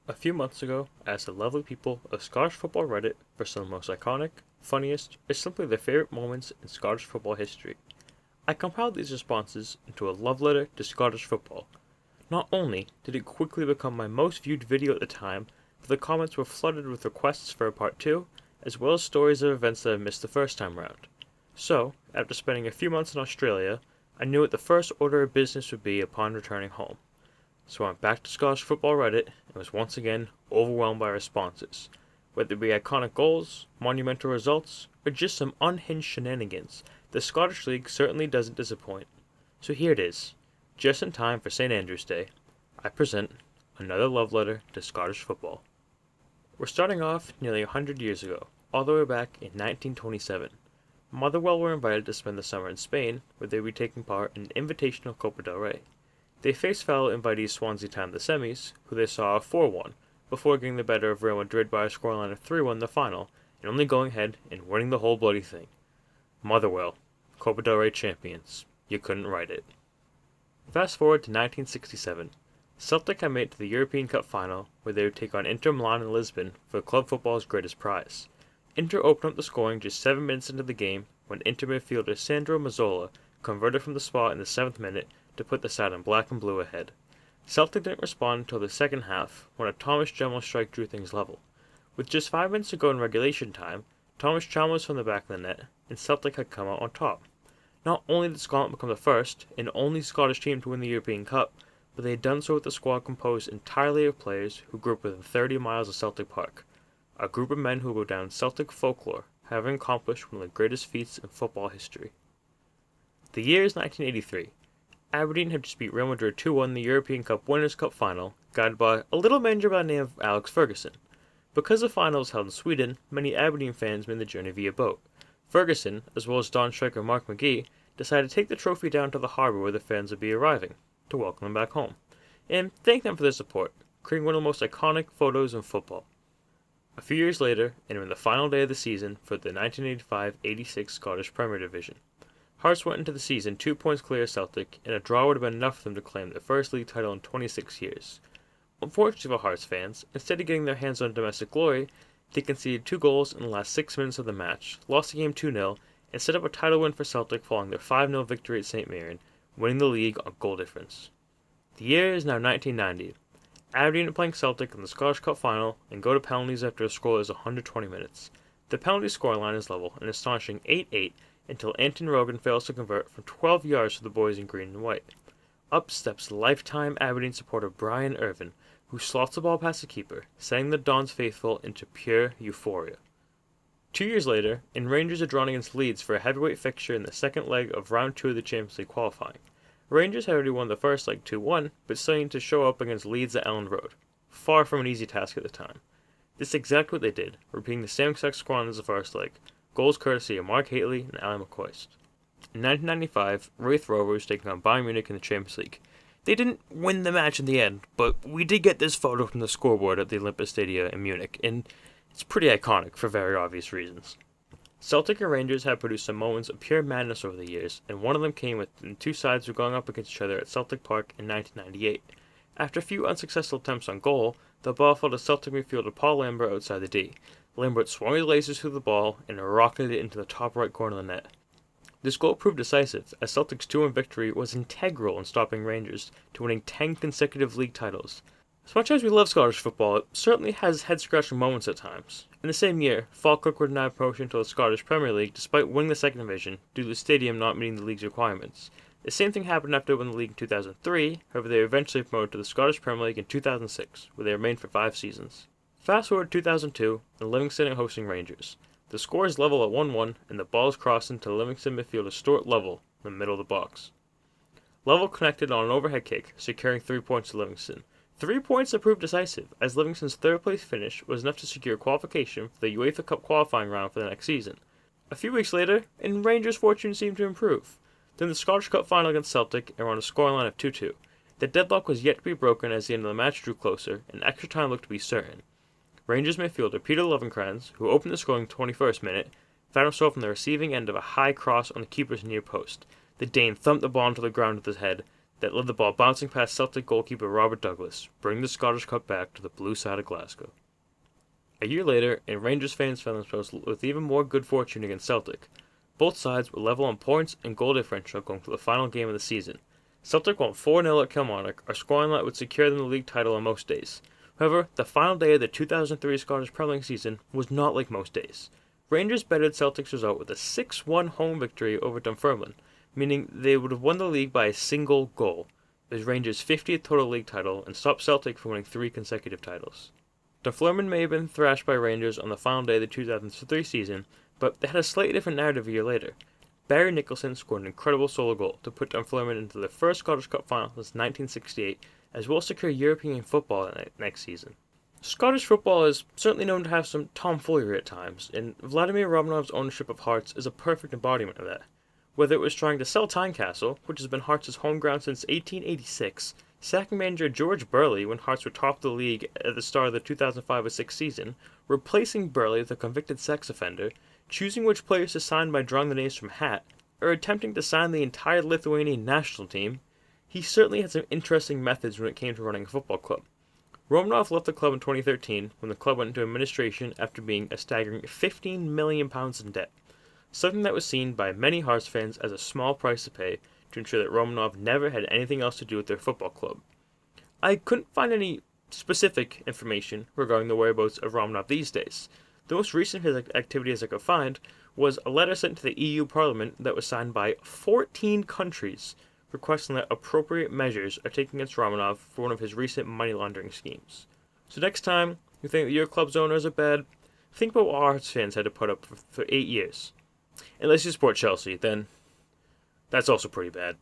A few months ago, I asked the lovely people of Scottish football Reddit for some of the most iconic, funniest, or simply their favorite moments in Scottish football history. I compiled these responses into a love letter to Scottish football. Not only did it quickly become my most viewed video at the time, but the comments were flooded with requests for a part 2, as well as stories of events that I missed the first time round. So, after spending a few months in Australia, I knew what the first order of business would be upon returning home. So I went back to Scottish football Reddit and was once again overwhelmed by responses. Whether it be iconic goals, monumental results, or just some unhinged shenanigans, the Scottish League certainly doesn't disappoint. So here it is, just in time for St. Andrew's Day, I present another love letter to Scottish football. We're starting off nearly 100 years ago, all the way back in 1927. Motherwell were invited to spend the summer in Spain, where they would be taking part in an invitational Copa del Rey. They faced fellow invitees Swansea Town in the semis, who they saw 4-1, before getting the better of Real Madrid by a scoreline of 3-1 in the final, and only going ahead and winning the whole bloody thing. Motherwell, Copa del Rey champions. You couldn't write it. Fast forward to 1967. Celtic had made it to the European Cup final, where they would take on Inter Milan in Lisbon for club football's greatest prize. Inter opened up the scoring just 7 minutes into the game, when Inter midfielder Sandro Mazzola converted from the spot in the 7th minute to put the side in black and blue ahead. Celtic didn't respond until the second half, when a Thomas Chalmers strike drew things level. With just 5 minutes to go in regulation time, Thomas Chalmers from the back of the net, and Celtic had come out on top. Not only did Scotland become the first and only Scottish team to win the European Cup, but they had done so with a squad composed entirely of players who grew up within 30 miles of Celtic Park. A group of men who go down Celtic folklore, having accomplished one of the greatest feats in football history. The year is 1983. Aberdeen had just beat Real Madrid 2-1 in the European Cup Winners' Cup final, guided by a little manager by the name of Alex Ferguson. Because the final was held in Sweden, many Aberdeen fans made the journey via boat. Ferguson, as well as Don striker Mark McGee, decided to take the trophy down to the harbour where the fans would be arriving, to welcome them back home, and thank them for their support, creating one of the most iconic photos in football. A few years later, and on the final day of the season for the 1985-86 Scottish Premier Division, Hearts went into the season 2 points clear of Celtic, and a draw would have been enough for them to claim their first league title in 26 years. Unfortunately for Hearts fans, instead of getting their hands on domestic glory, they conceded 2 goals in the last 6 minutes of the match, lost the game 2-0, and set up a title win for Celtic following their 5-0 victory at St Mirren, winning the league on goal difference. The year is now 1990. Aberdeen are playing Celtic in the Scottish Cup final and go to penalties after a scoreless 120 minutes. The penalty scoreline is level, an astonishing 8-8, until Anton Rogan fails to convert from 12 yards for the boys in green and white. Up steps lifetime Aberdeen supporter Brian Irvin, who slots the ball past the keeper, sending the Dons faithful into pure euphoria. 2 years later, and Rangers are drawn against Leeds for a heavyweight fixture in the second leg of round 2 of the Champions League qualifying. Rangers had already won the first leg 2-1, but still needed to show up against Leeds at Elland Road. Far from an easy task at the time. This is exactly what they did, repeating the same exact squad as the first leg. Goals courtesy of Mark Hateley and Ali McCoist. In 1995, Wraith Rovers taking on Bayern Munich in the Champions League. They didn't win the match in the end, but we did get this photo from the scoreboard at the Olympus Stadium in Munich, and it's pretty iconic for very obvious reasons. Celtic and Rangers have produced some moments of pure madness over the years, and one of them came when the two sides were going up against each other at Celtic Park in 1998. After a few unsuccessful attempts on goal, the ball fell to Celtic midfielder Paul Lambert outside the D. Lambert swung his lasers through the ball and rocketed it into the top right corner of the net. This goal proved decisive, as Celtic's 2-1 victory was integral in stopping Rangers to winning 10 consecutive league titles. As much as we love Scottish football, it certainly has head-scratching moments at times. In the same year, Falkirk were denied promotion to the Scottish Premier League despite winning the second division due to the stadium not meeting the league's requirements. The same thing happened after they won the league in 2003, however they were eventually promoted to the Scottish Premier League in 2006, where they remained for 5 seasons. Fast forward to 2002, and Livingston are hosting Rangers. The score is level at 1-1, and the ball is crossed into Livingston midfielder Stuart Lovell in the middle of the box. Lovell connected on an overhead kick, securing 3 points to Livingston. 3 points that proved decisive, as Livingston's third-place finish was enough to secure qualification for the UEFA Cup qualifying round for the next season. A few weeks later, and Rangers' fortune seemed to improve. Then the Scottish Cup final against Celtic, and were on a scoreline of 2-2. The deadlock was yet to be broken as the end of the match drew closer, and extra time looked to be certain. Rangers midfielder Peter Lovenkrands, who opened the scoring 21st minute, found himself on the receiving end of a high cross on the keeper's near post. The Dane thumped the ball into the ground with his head, that led the ball bouncing past Celtic goalkeeper Robert Douglas, bringing the Scottish Cup back to the blue side of Glasgow. A year later, and Rangers fans found themselves with even more good fortune against Celtic. Both sides were level on points and goal differential going to the final game of the season. Celtic won 4-0 at Kilmarnock, a scoreline that would secure them the league title on most days. However, the final day of the 2003 Scottish Premier League season was not like most days. Rangers bettered Celtic's result with a 6-1 home victory over Dunfermline, meaning they would have won the league by a single goal. It was Rangers' 50th total league title and stopped Celtic from winning 3 consecutive titles. Dunfermline may have been thrashed by Rangers on the final day of the 2003 season, but they had a slightly different narrative a year later. Barry Nicholson scored an incredible solo goal to put Dunfermline into their first Scottish Cup final since 1968, as well as secure European football next season. Scottish football is certainly known to have some tomfoolery at times, and Vladimir Romanov's ownership of Hearts is a perfect embodiment of that. Whether it was trying to sell Tynecastle, which has been Hearts' home ground since 1886, sacking manager George Burley when Hearts were top of the league at the start of the 2005-06 season, replacing Burley with a convicted sex offender, choosing which players to sign by drawing the names from hat, or attempting to sign the entire Lithuanian national team, he certainly had some interesting methods when it came to running a football club. Romanov left the club in 2013 when the club went into administration after being a staggering £15 million in debt, something that was seen by many Hearts fans as a small price to pay to ensure that Romanov never had anything else to do with their football club. I couldn't find any specific information regarding the whereabouts of Romanov these days. The most recent of his activities I could find was a letter sent to the EU Parliament that was signed by 14 countries requesting that appropriate measures are taken against Romanov for one of his recent money laundering schemes. So next time you think that your club's owners are bad, think about what Hearts fans had to put up for 8 years. Unless you support Chelsea, then that's also pretty bad.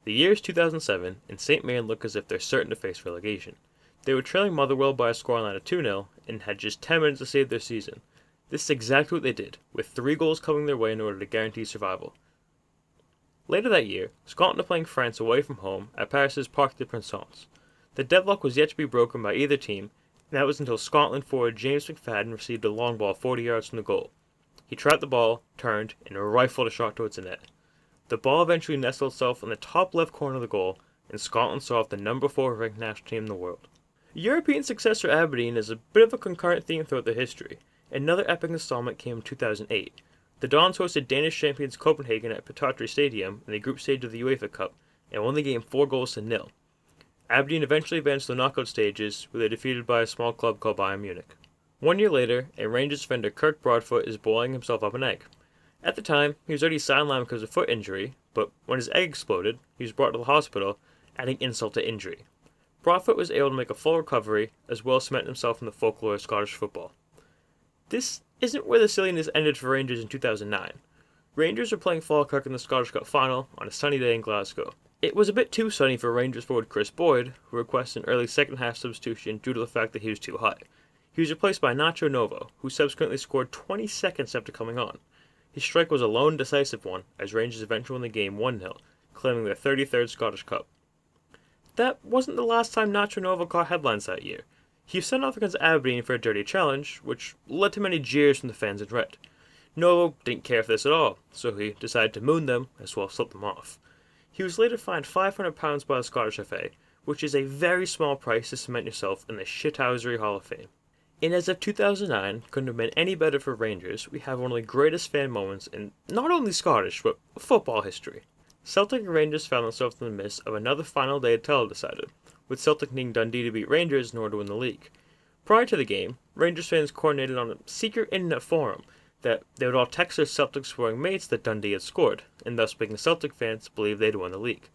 The year is 2007, and St. Mirren look as if they're certain to face relegation. They were trailing Motherwell by a scoreline of 2-0 and had just 10 minutes to save their season. This is exactly what they did, with 3 goals coming their way in order to guarantee survival. Later that year, Scotland are playing France away from home at Paris's Parc des Princes. The deadlock was yet to be broken by either team, and that was until Scotland forward James McFadden received a long ball 40 yards from the goal. He trapped the ball, turned, and rifled a shot towards the net. The ball eventually nestled itself in the top left corner of the goal, and Scotland saw off the number 4 ranked national team in the world. European success for Aberdeen is a bit of a concurrent theme throughout their history. Another epic installment came in 2008. The Dons hosted Danish champions Copenhagen at Pittodrie Stadium in the group stage of the UEFA Cup, and won the game 4-0. Aberdeen eventually advanced to the knockout stages, where they were defeated by a small club called Bayern Munich. 1 year later, a Rangers defender Kirk Broadfoot is boiling himself up an egg. At the time, he was already sidelined because of foot injury, but when his egg exploded, he was brought to the hospital, adding insult to injury. Broadfoot was able to make a full recovery, as well as cement himself in the folklore of Scottish football. This isn't where the silliness ended for Rangers in 2009. Rangers were playing Falkirk in the Scottish Cup final on a sunny day in Glasgow. It was a bit too sunny for Rangers forward Chris Boyd, who requested an early second-half substitution due to the fact that he was too hot. He was replaced by Nacho Novo, who subsequently scored 20 seconds after coming on. His strike was a lone decisive one, as Rangers eventually won the game 1-0, claiming their 33rd Scottish Cup. That wasn't the last time Nacho Novo caught headlines that year. He was sent off against Aberdeen for a dirty challenge, which led to many jeers from the fans in red. Novo didn't care for this at all, so he decided to moon them as well as slip them off. He was later fined £500 by the Scottish FA, which is a very small price to cement yourself in the Shithousery Hall of Fame. And as of 2009 couldn't have been any better for Rangers, we have one of the greatest fan moments in not only Scottish, but football history. Celtic and Rangers found themselves in the midst of another final day at Tell-Decided, with Celtic needing Dundee to beat Rangers in order to win the league. Prior to the game, Rangers fans coordinated on a secret internet forum that they would all text their Celtic supporting mates that Dundee had scored, and thus making Celtic fans believe they'd won the league.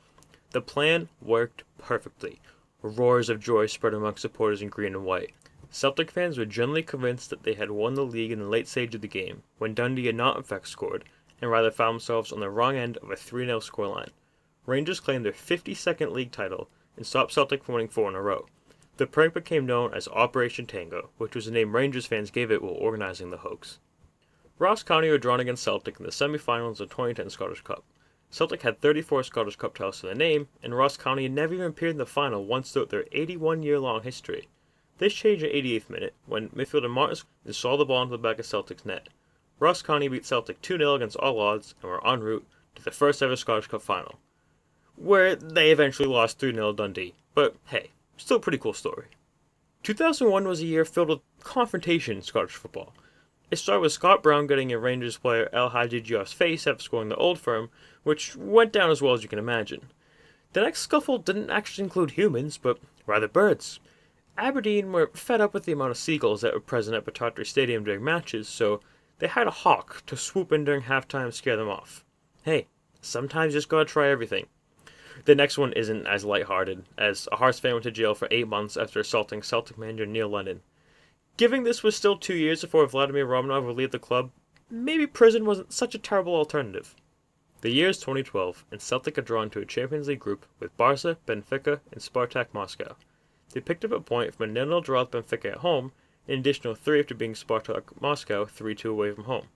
The plan worked perfectly. Roars of joy spread among supporters in green and white. Celtic fans were generally convinced that they had won the league in the late stage of the game, when Dundee had not in fact scored, and rather found themselves on the wrong end of a 3-0 scoreline. Rangers claimed their 52nd league title and stopped Celtic from winning 4 in a row. The prank became known as Operation Tango, which was the name Rangers fans gave it while organising the hoax. Ross County were drawn against Celtic in the semi-finals of the 2010 Scottish Cup. Celtic had 34 Scottish Cup titles to their name, and Ross County had never even appeared in the final once throughout their 81-year-long history. This changed in the 88th minute, when midfielder Martin saw the ball into the back of Celtic's net. Ross County beat Celtic 2-0 against all odds, and were en route to the first ever Scottish Cup final. where they eventually lost 3-0 Dundee. But hey, still a pretty cool story. 2001 was a year filled with confrontation in Scottish football. It started with Scott Brown getting a Rangers player El Hadji Diouf's face after scoring the Old Firm, which went down as well as you can imagine. The next scuffle didn't actually include humans, but rather birds. Aberdeen were fed up with the amount of seagulls that were present at Pittodrie Stadium during matches, so they hired a hawk to swoop in during halftime and scare them off. Hey, sometimes you just gotta try everything. The next one isn't as lighthearted, as a Hearts fan went to jail for 8 months after assaulting Celtic manager Neil Lennon. Given this was still 2 years before Vladimir Romanov would leave the club, maybe prison wasn't such a terrible alternative. The year is 2012, and Celtic are drawn to a Champions League group with Barca, Benfica, and Spartak Moscow. They picked up a point from a 0-0 draw with Benfica at home, an additional 3 after being Spartak Moscow 3-2 away from home.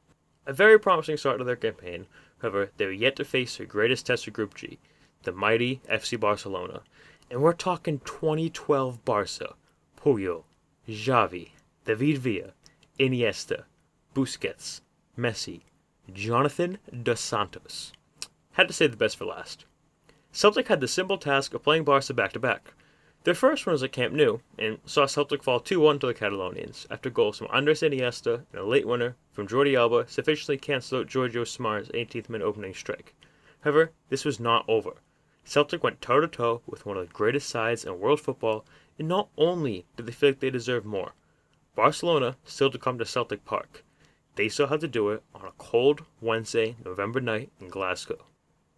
A very promising start to their campaign, however, they were yet to face their greatest test of Group G, the mighty FC Barcelona. And we're talking 2012 Barca. Puyol, Xavi, David Villa, Iniesta, Busquets, Messi, Jonathan Dos Santos. Had to save the best for last. Celtic had the simple task of playing Barca back-to-back. Their first one was at Camp Nou, and saw Celtic fall 2-1 to the Catalonians, after goals from Andres Iniesta and a late winner from Jordi Alba sufficiently cancelled out Giorgio Smar's 18th minute opening strike. However, this was not over. Celtic went toe-to-toe with one of the greatest sides in world football, and not only did they feel like they deserved more, Barcelona still to come to Celtic Park. They still had to do it on a cold Wednesday, November night in Glasgow.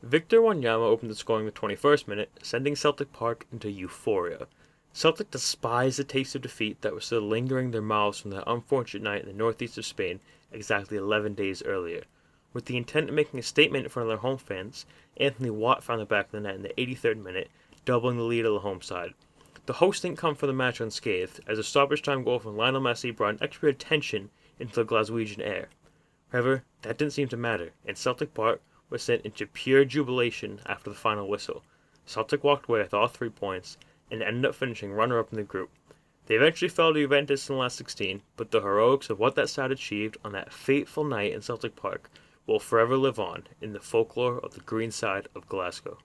Victor Wanyama opened the scoring in the 21st minute, sending Celtic Park into euphoria. Celtic despised the taste of defeat that was still lingering in their mouths from that unfortunate night in the northeast of Spain exactly 11 days earlier. With the intent of making a statement in front of their home fans, Anthony Watt found the back of the net in the 83rd minute, doubling the lead of the home side. The hosts didn't come for the match unscathed, as a stoppage time goal from Lionel Messi brought an extra tension into the Glaswegian air. However, that didn't seem to matter, and Celtic Park was sent into pure jubilation after the final whistle. Celtic walked away with all 3 points, and ended up finishing runner-up in the group. They eventually fell to Juventus in the last 16, but the heroics of what that side achieved on that fateful night in Celtic Park will forever live on in the folklore of the green side of Glasgow.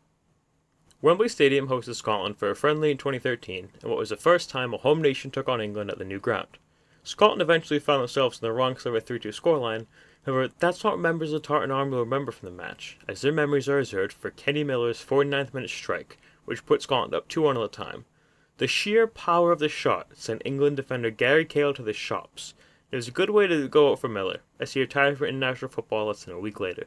Wembley Stadium hosted Scotland for a friendly in 2013, and what was the first time a home nation took on England at the new ground. Scotland eventually found themselves in the wrong side of a 3-2 scoreline. However, that's not what members of the Tartan Army will remember from the match, as their memories are reserved for Kenny Miller's 49th minute strike, which put Scotland up 2-1 at the time. The sheer power of the shot sent England defender Gary Cahill to the shops. It was a good way to go out for Miller, as he retired from international football less than a week later.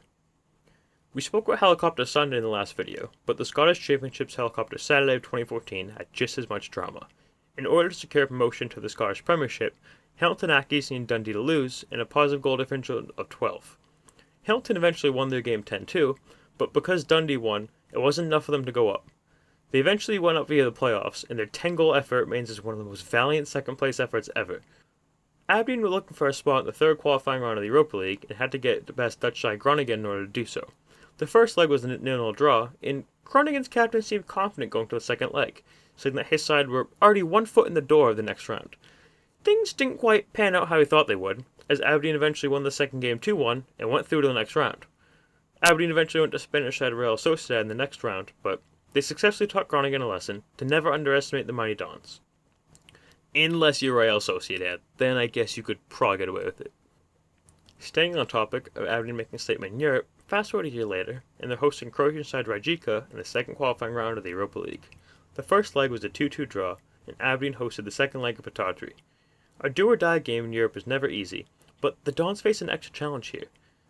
We spoke about Helicopter Sunday in the last video, but the Scottish Championships Helicopter Saturday of 2014 had just as much drama. In order to secure promotion to the Scottish Premiership, Hamilton Accies needed Dundee to lose in a positive goal differential of 12. Hamilton eventually won their game 10-2, but because Dundee won, it wasn't enough for them to go up. They eventually went up via the playoffs, and their 10-goal effort remains as one of the most valiant second-place efforts ever. Aberdeen were looking for a spot in the third qualifying round of the Europa League and had to get the best Dutch side Groningen in order to do so. The first leg was a 0-0 draw, and Groningen's captain seemed confident going to the second leg, saying that his side were already 1 foot in the door of the next round. Things didn't quite pan out how he thought they would, as Aberdeen eventually won the second game 2-1 and went through to the next round. Aberdeen eventually went to Spanish side Real Sociedad in the next round, but they successfully taught Groningen a lesson to never underestimate the mighty Dons. Unless you're Real Sociedad, then I guess you could probably get away with it. Staying on topic of Aberdeen making a statement in Europe, fast forward a year later, and they're hosting Croatian side Rijeka in the second qualifying round of the Europa League. The first leg was a 2-2 draw, and Aberdeen hosted the second leg of Pittodrie. A do-or-die game in Europe is never easy, but the Dons face an extra challenge here,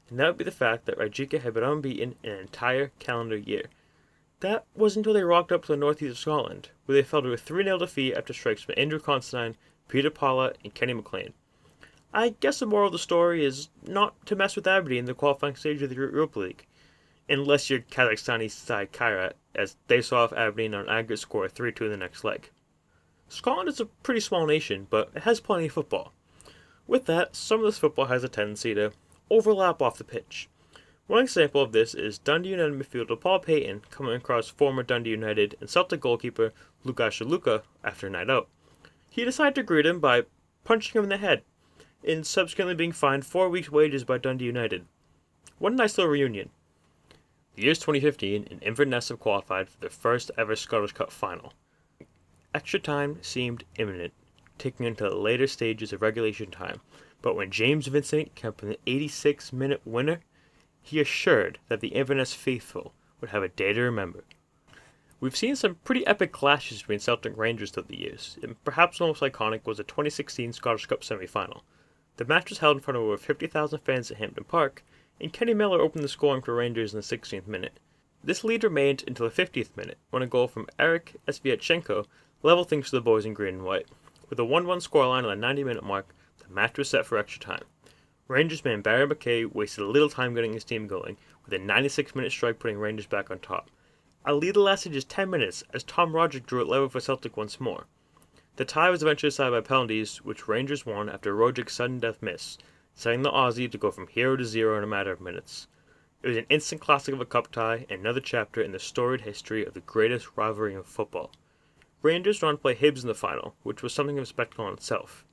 and that would be the fact that Rijeka had been unbeaten in an entire calendar year. That was until they rocked up to the northeast of Scotland, where they fell to a 3-0 defeat after strikes from Andrew Considine, Peter Pala, and Kenny McLean. I guess the moral of the story is not to mess with Aberdeen in the qualifying stage of the Europa League, unless you're Kazakhstani side Kairat, as they saw off Aberdeen on an aggregate score of 3-2 in the next leg. Scotland is a pretty small nation, but it has plenty of football. With that, some of this football has a tendency to overlap off the pitch. One example of this is Dundee United midfielder Paul Payton coming across former Dundee United and Celtic goalkeeper Lukas Shaluka after a night out. He decided to greet him by punching him in the head, and subsequently being fined 4 weeks' wages by Dundee United. What a nice little reunion. The year's 2015, and Inverness have qualified for their first ever Scottish Cup final. Extra time seemed imminent, taking into the later stages of regulation time, but when James Vincent came up with an 86-minute winner, he assured that the Inverness faithful would have a day to remember. We've seen some pretty epic clashes between Celtic and Rangers throughout the years, and perhaps the most iconic was the 2016 Scottish Cup semi-final. The match was held in front of over 50,000 fans at Hampden Park, and Kenny Miller opened the scoring for Rangers in the 16th minute. This lead remained until the 50th minute, when a goal from Eric Sviatchenko leveled things for the boys in green and white. With a 1-1 scoreline on the 90-minute mark, the match was set for extra time. Rangers man Barry McKay wasted a little time getting his team going, with a 96-minute strike putting Rangers back on top. A lead that lasted just 10 minutes as Tom Roderick drew it level for Celtic once more. The tie was eventually decided by penalties, which Rangers won after Roderick's sudden death miss, setting the Aussie to go from hero to zero in a matter of minutes. It was an instant classic of a cup tie and another chapter in the storied history of the greatest rivalry in football. Rangers went on to play Hibs in the final, which was something of a spectacle in itself.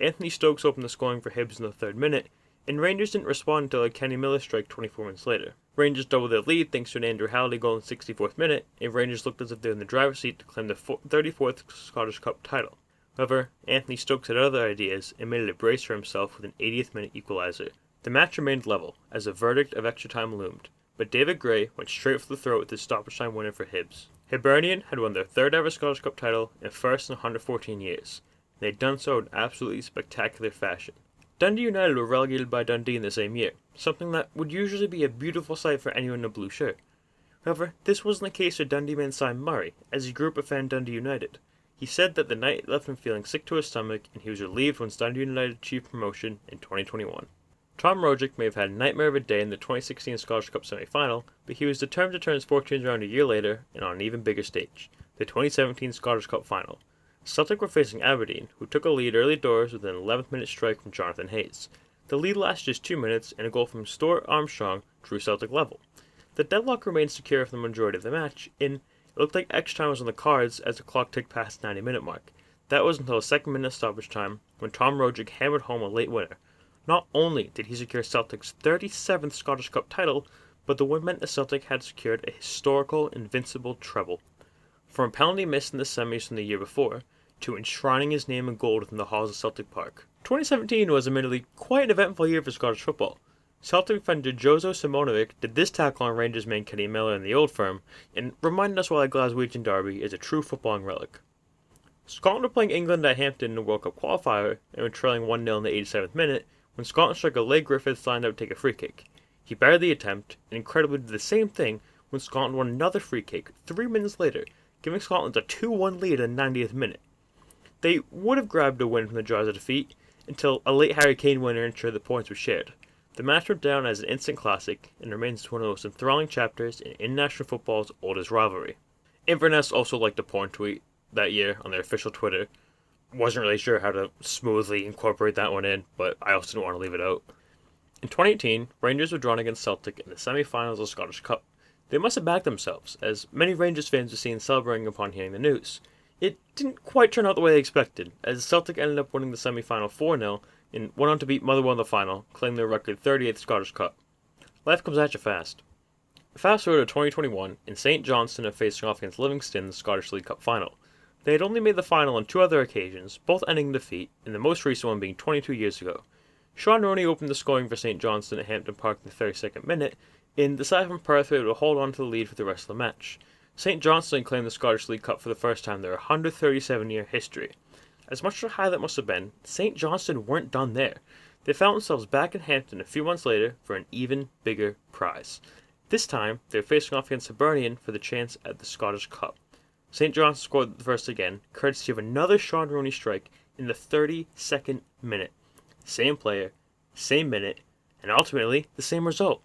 Anthony Stokes opened the scoring for Hibs in the 3rd minute, and Rangers didn't respond until a Kenny Miller strike 24 minutes later. Rangers doubled their lead thanks to an Andrew Halliday goal in the 64th minute, and Rangers looked as if they were in the driver's seat to claim the 34th Scottish Cup title. However, Anthony Stokes had other ideas and made it a brace for himself with an 80th minute equaliser. The match remained level, as the verdict of extra time loomed, but David Gray went straight for the throat with his stoppage time winner for Hibs. Hibernian had won their 3rd ever Scottish Cup title and first in 114 years. They had done so in absolutely spectacular fashion. Dundee United were relegated by Dundee in the same year, something that would usually be a beautiful sight for anyone in a blue shirt. However, this wasn't the case for Dundee man Simon Murray, as he grew up a fan of Dundee United. He said that the night left him feeling sick to his stomach, and he was relieved when Dundee United achieved promotion in 2021. Tom Roderick may have had a nightmare of a day in the 2016 Scottish Cup semi-final, but he was determined to turn his fortunes around a year later and on an even bigger stage, the 2017 Scottish Cup final. Celtic were facing Aberdeen, who took a lead early doors with an 11th minute strike from Jonathan Hayes. The lead lasted just 2 minutes, and a goal from Stuart Armstrong drew Celtic level. The deadlock remained secure for the majority of the match, and it looked like extra time was on the cards as the clock ticked past the 90-minute mark. That was until the 2nd minute stoppage time, when Tom Roderick hammered home a late winner. Not only did he secure Celtic's 37th Scottish Cup title, but the win meant that Celtic had secured a historical invincible treble. From a penalty miss in the semis from the year before, to enshrining his name in gold within the halls of Celtic Park. 2017 was admittedly quite an eventful year for Scottish football. Celtic defender Jozo Simonovic did this tackle on Rangers man Kenny Miller in the Old Firm, and reminded us why a Glaswegian derby is a true footballing relic. Scotland were playing England at Hampden in a World Cup qualifier, and were trailing 1-0 in the 87th minute, when Scotland striker Leigh Griffiths lined up to take a free kick. He barred the attempt, and incredibly did the same thing when Scotland won another free kick 3 minutes later, giving Scotland a 2-1 lead in the 90th minute. They would have grabbed a win from the jaws of defeat, until a late Harry Kane winner ensured the points were shared. The match went down as an instant classic, and remains one of the most enthralling chapters in international football's oldest rivalry. Inverness also liked a porn tweet that year on their official Twitter. Wasn't really sure how to smoothly incorporate that one in, but I also didn't want to leave it out. In 2018, Rangers were drawn against Celtic in the semi-finals of the Scottish Cup. They must have backed themselves, as many Rangers fans were seen celebrating upon hearing the news. It didn't quite turn out the way they expected, as Celtic ended up winning the semi-final 4-0 and went on to beat Motherwell in the final, claiming their record 38th Scottish Cup. Life comes at you fast. Fast forward to 2021, and St Johnstone are facing off against Livingston in the Scottish League Cup final. They had only made the final on 2 other occasions, both ending in defeat, and the most recent one being 22 years ago. Sean Roney opened the scoring for St Johnstone at Hampden Park in the 32nd minute, and the side from Perth were able to hold on to the lead for the rest of the match. St Johnstone claimed the Scottish League Cup for the first time in their 137-year history. As much as a high that must have been, St Johnstone weren't done there. They found themselves back in Hampden a few months later for an even bigger prize. This time, they were facing off against Hibernian for the chance at the Scottish Cup. St Johnstone scored the first again, courtesy of another Sean Roney strike in the 32nd minute. Same player, same minute, and ultimately the same result.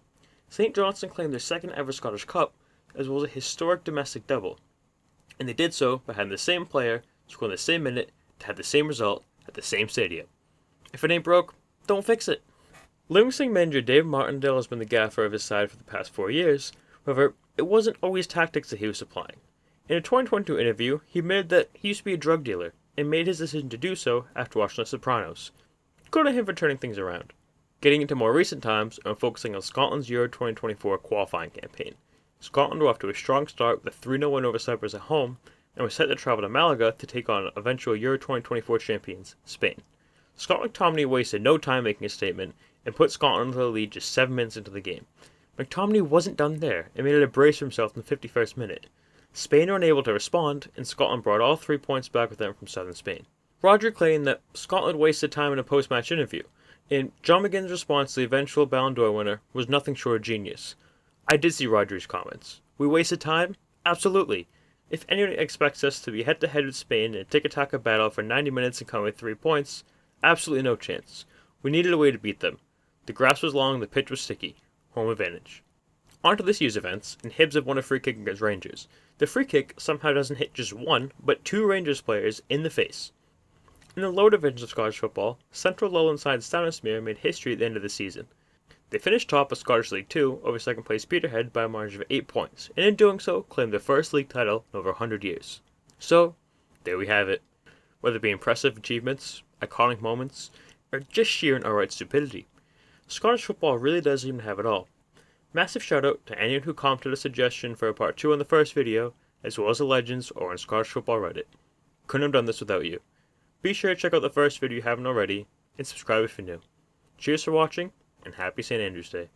St Johnstone claimed their 2nd ever Scottish Cup, as well as a historic domestic double. And they did so by having the same player score in the same minute to have the same result at the same stadium. If it ain't broke, don't fix it. Livingston manager Dave Martindale has been the gaffer of his side for the past 4 years. However, it wasn't always tactics that he was supplying. In a 2022 interview, he admitted that he used to be a drug dealer, and made his decision to do so after watching The Sopranos. Good on him for turning things around. Getting into more recent times, I'm focusing on Scotland's Euro 2024 qualifying campaign. Scotland were off to a strong start with a 3-0 win over Cyprus at home, and were set to travel to Malaga to take on eventual Euro 2024 champions, Spain. Scott McTominay wasted no time making a statement, and put Scotland into the lead just 7 minutes into the game. McTominay wasn't done there, and made it a brace for himself in the 51st minute. Spain were unable to respond, and Scotland brought all 3 points back with them from southern Spain. Roger claimed that Scotland wasted time in a post-match interview, and John McGinn's response to the eventual Ballon d'Or winner was nothing short of genius. I did see Roger's comments. We wasted time? Absolutely. If anyone expects us to be head-to-head with Spain in a tiki-taka battle for 90 minutes and come with 3 points, absolutely no chance. We needed a way to beat them. The grass was long, the pitch was sticky. Home advantage. On to this year's events, and Hibs have won a free kick against Rangers. The free kick somehow doesn't hit just one, but 2 Rangers players in the face. In the lower divisions of Scottish football, Central Lowland side Stannismere made history at the end of the season. They finished top of Scottish League 2 over second place Peterhead by a margin of 8 points, and in doing so, claimed their first league title in over 100 years. So, there we have it. Whether it be impressive achievements, iconic moments, or just sheer and outright stupidity, Scottish football really does even have it all. Massive shout out to anyone who commented a suggestion for a part 2 on the first video, as well as the legends or on Scottish football Reddit. Couldn't have done this without you. Be sure to check out the first video if you haven't already, and subscribe if you're new. Cheers for watching, and happy St. Andrew's Day.